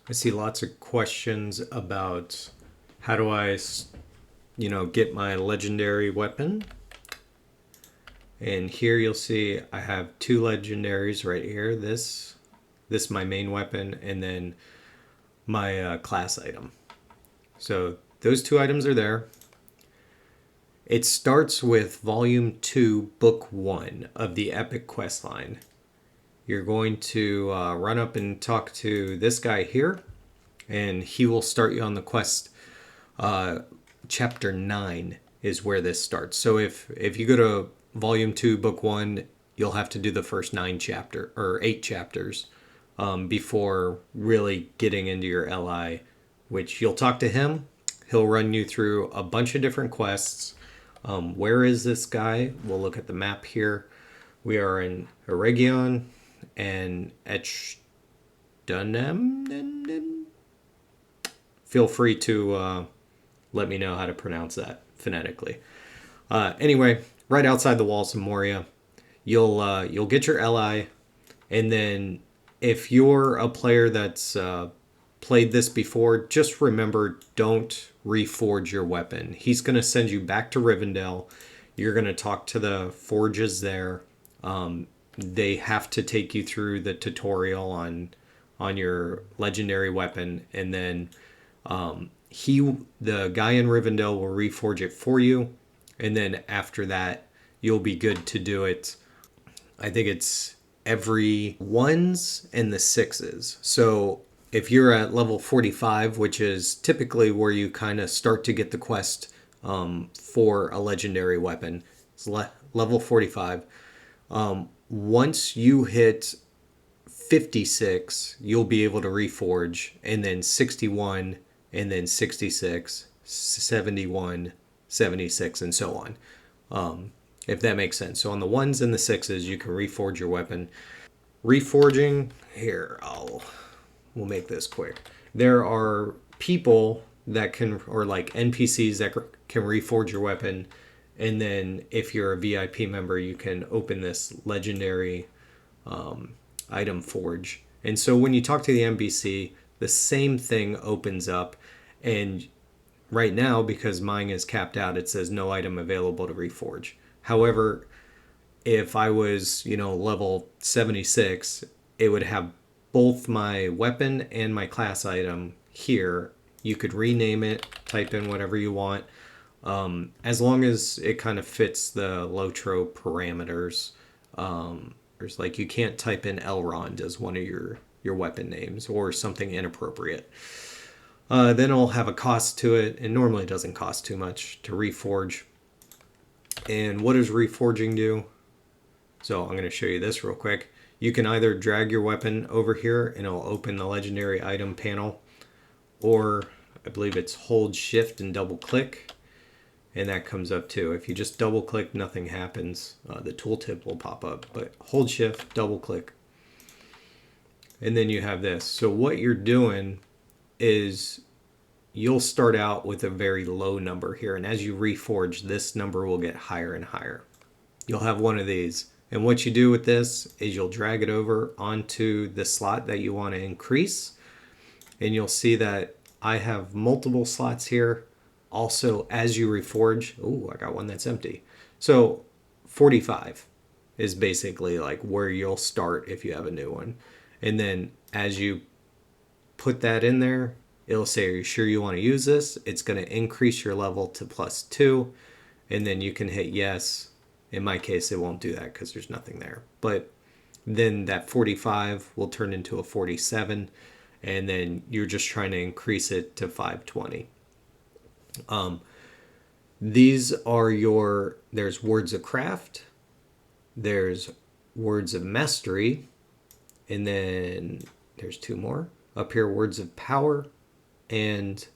I see lots of questions about how do I, get my legendary weapon. And here you'll see I have two legendaries right here. This my main weapon, and then my class item. So those two items are there. It starts with Volume 2, Book 1 of the Epic Quest line. You're going to run up and talk to this guy here, and he will start you on the quest. Chapter 9 is where this starts. So if you go to Volume 2, Book 1, you'll have to do the first 8 chapters before really getting into your LI, which you'll talk to him. He'll run you through a bunch of different quests. Where is this guy? We'll look at the map here. We are in Eregion and Etchdunham. Feel free to let me know how to pronounce that phonetically. Anyway, right outside the walls of Moria, you'll get your LI, and then if you're a player that's played this before, just remember, don't reforge your weapon. He's going to send you back to Rivendell. You're going to talk to the forges there. They have to take you through the tutorial on your legendary weapon, and then the guy in Rivendell will reforge it for you, and then after that you'll be good to do it. I think it's every ones and the sixes. So if you're at level 45, which is typically where you kind of start to get the quest for a legendary weapon, it's level 45. Once you hit 56, you'll be able to reforge, and then 61, and then 66, 71, 76, and so on. If that makes sense. So on the ones and the sixes, you can reforge your weapon. Reforging, here, we'll make this quick. There are people that can, or like NPCs that can reforge your weapon. And then if you're a VIP member, you can open this legendary item forge. And so when you talk to the NPC, the same thing opens up. And right now, because mine is capped out, it says no item available to reforge. However, if I was, level 76, it would have both my weapon and my class item here. You could rename it, type in whatever you want, as long as it kind of fits the LOTRO parameters. There's like, you can't type in Elrond as one of your weapon names or something inappropriate. Then it'll have a cost to it, and normally it doesn't cost too much to reforge. And what does reforging do? So I'm going to show you this real quick. You can either drag your weapon over here and it'll open the legendary item panel, or I believe it's hold shift and double click, and that comes up too. If you just double click, nothing happens. The tooltip will pop up, but hold shift, double click, and then you have this. So what you're doing is you'll start out with a very low number here, and as you reforge, this number will get higher and higher. You'll have one of these, and what you do with this is you'll drag it over onto the slot that you want to increase, and you'll see that I have multiple slots here. Also, as you reforge, I got one that's empty. So 45 is basically like where you'll start if you have a new one. And then as you put that in there, it'll say, are you sure you want to use this? It's going to increase your level to +2, and then you can hit yes. In my case, it won't do that because there's nothing there. But then that 45 will turn into a 47, and then you're just trying to increase it to 520. These are there's words of craft, there's words of mastery, and then there's two more. Up here, words of power, and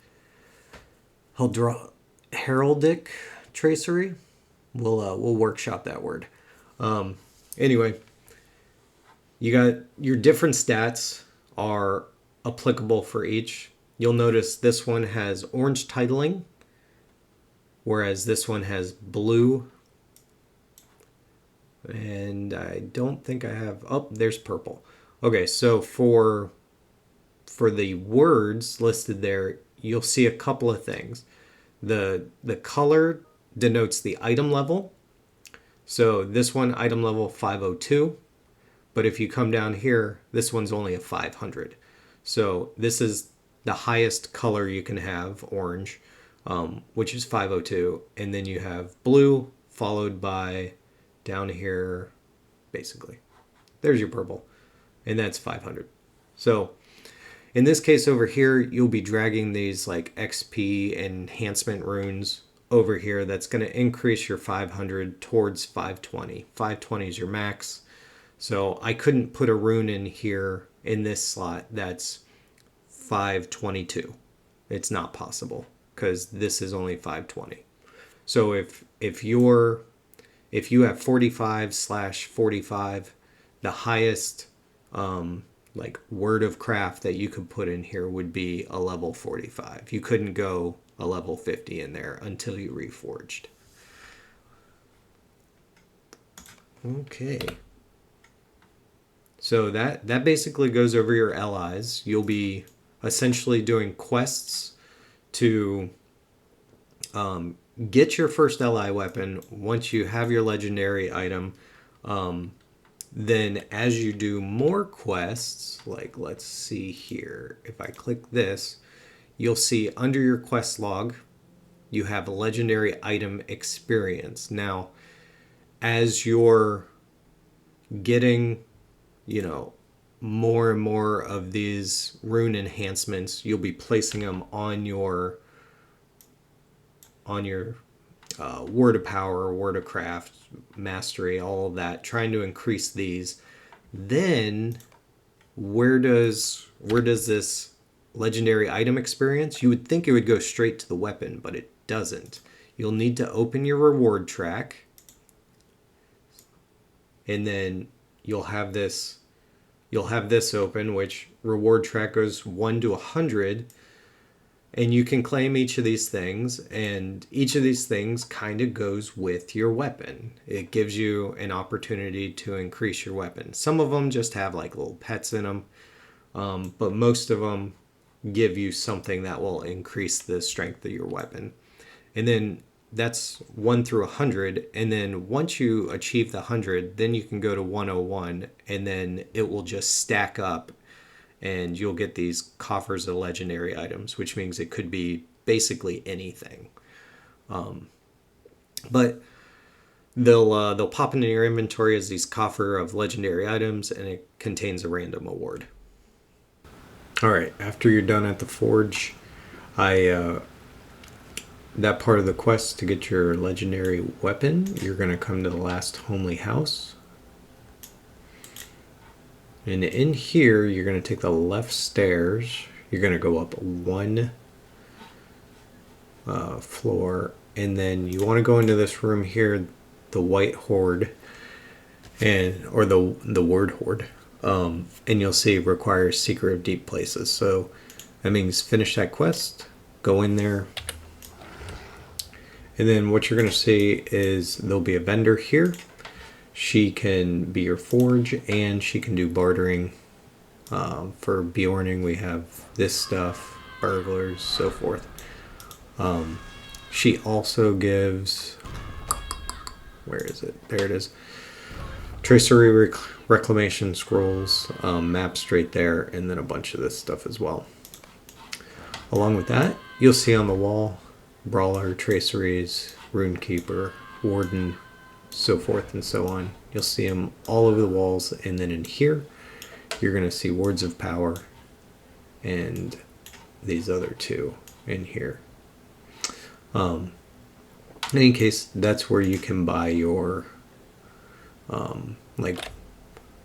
I'll draw heraldic tracery. We'll workshop that word. Anyway, you got your different stats are applicable for each. You'll notice this one has orange titling, whereas this one has blue. And I don't think I have, there's purple. Okay, so for for the words listed there, you'll see a couple of things. The color denotes the item level. So this one, item level 502. But if you come down here, this one's only a 500. So this is the highest color you can have, orange, which is 502. And then you have blue, followed by down here, basically. There's your purple. And that's 500. So in this case over here, you'll be dragging these like XP enhancement runes over here. That's going to increase your 500 towards 520. 520 is your max. So I couldn't put a rune in here in this slot that's 522. It's not possible because this is only 520. So if you have 45/45, the highest like word of craft that you could put in here would be a level 45. You couldn't go a level 50 in there until you reforged. Okay. So that basically goes over your LIs. You'll be essentially doing quests to get your first LI weapon. Once you have your legendary item, then as you do more quests, like let's see here, if I click this, you'll see under your quest log, you have a legendary item experience. Now, as you're getting, more and more of these rune enhancements, you'll be placing them on your word of power, word of craft, mastery, all of that, trying to increase these. Then where does this legendary item experience? You would think it would go straight to the weapon, but it doesn't. You'll need to open your reward track, and then you'll have this open, which reward track goes 1 to 100. And you can claim each of these things, and each of these things kind of goes with your weapon. It gives you an opportunity to increase your weapon. Some of them just have like little pets in them, but most of them give you something that will increase the strength of your weapon. And then that's 1 through 100, and then once you achieve the 100, then you can go to 101, and then it will just stack up. And you'll get these coffers of legendary items, which means it could be basically anything. But they'll pop into your inventory as these coffer of legendary items, and it contains a random award. All right, after you're done at the forge, that part of the quest to get your legendary weapon, you're going to come to the last homely house. And in here, you're going to take the left stairs. You're going to go up 1 floor. And then you want to go into this room here, the White Horde, or the Word Horde. And you'll see requires Secret of Deep Places. So that means finish that quest, go in there. And then what you're going to see is there'll be a vendor here. She can be your forge, and she can do bartering. For Bjorning, we have this stuff, burglars, so forth. She also where is it? There it is. Tracery reclamation scrolls, maps straight there, and then a bunch of this stuff as well. Along with that, you'll see on the wall, brawler, traceries, runekeeper, warden, so forth and so on. You'll see them all over the walls, and then in here you're going to see words of power and these other two in here. In any case, that's where you can buy your like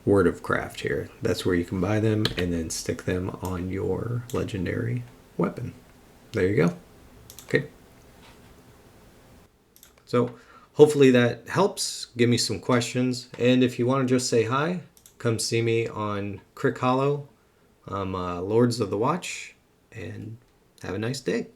word of craft here. That's where you can buy them and then stick them on your legendary weapon. There you go. Okay, so hopefully that helps. Give me some questions. And if you want to just say hi, come see me on Crick Hollow. I'm Lords of the Watch. And have a nice day.